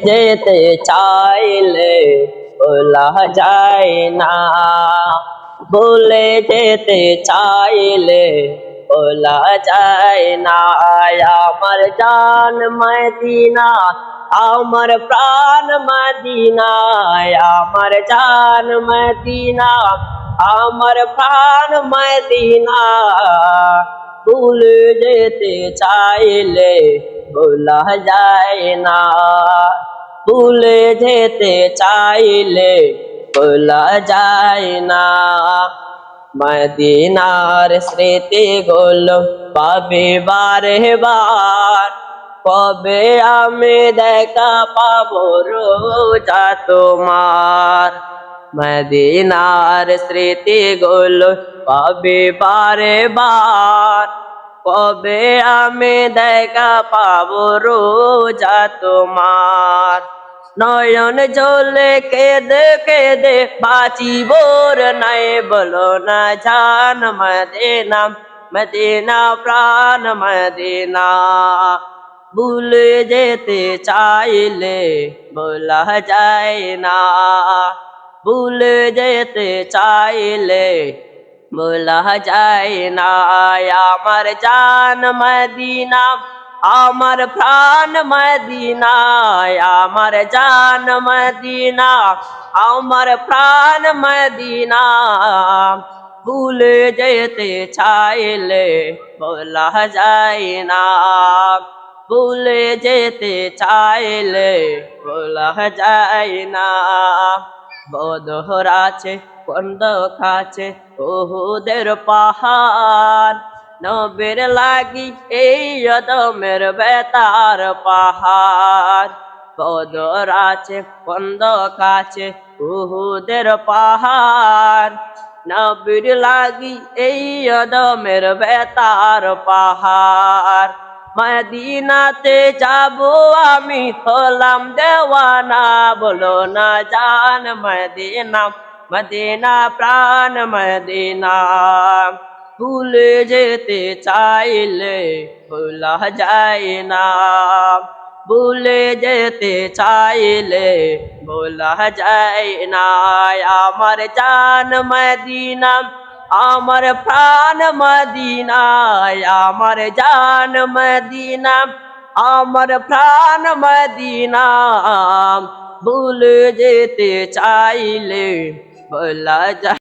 যেতে চাইলে ভোলা যায় না, ভুলে যেতে চাইলে ভোলা যায় না। আমার জান মদিনা, আমার প্রাণ মদিনা, আমার জান মদিনা, আমার প্রাণ মদিনা। ভুলে যেতে চাইলে ভোলা যায় না, ভুলে যেতে চাইলে ভোলা যায় না। মদিনার স্মৃতি গুলো পাবে বারে বার, কবে আমি দেখা পাবো রোজা তোমার। মদিনার স্মৃতি গুলো পাবে বারে বার, কবে আমি দেখা পাবো রোজা তোমার। নয়ন জলে কেঁদে কেঁদে বাঁচিব নাই, বলো না জান মদিনা, মদিনা প্রাণ মদিনা। ভুলে যেতে চাইলে ভোলা যায় না, ভুলে যেতে চাইলে ভোলা যায় না। আমার জান মদিনা, আমার প্রাণ মদিনা, আমার জান মদিনা, আমার প্রাণ মদিনা। ভুলে যেতে চাইলে ভোলা যায় না, ভুলে যেতে চাইলে ভোলা যায় না। বদর আছে বন্ধক আছে ওহুদের পাহাড়, নবীর লাগি এই অদমের বেতার পাহাড়। বদর আছে বন্ধক আছে ওহুদের পাহাড়, নবীর লাগি এই অদমের বেতার পাহাড়। মদিনাতে যাবো আমি হলাম দেওয়ানা, বলো না জান মদিনা, মদিনা প্রাণ মদিনা। ভুলে যেতে চাইলে ভোলা যায় না, ভুলে যেতে চাইলে ভোলা যায় না। আমার জান মদিনা, আমার প্রাণ মদিনা, আমার জান মদিনা, আমার প্রাণ মদিনা। ভুলে যেতে চাইলে ভোলা যায়।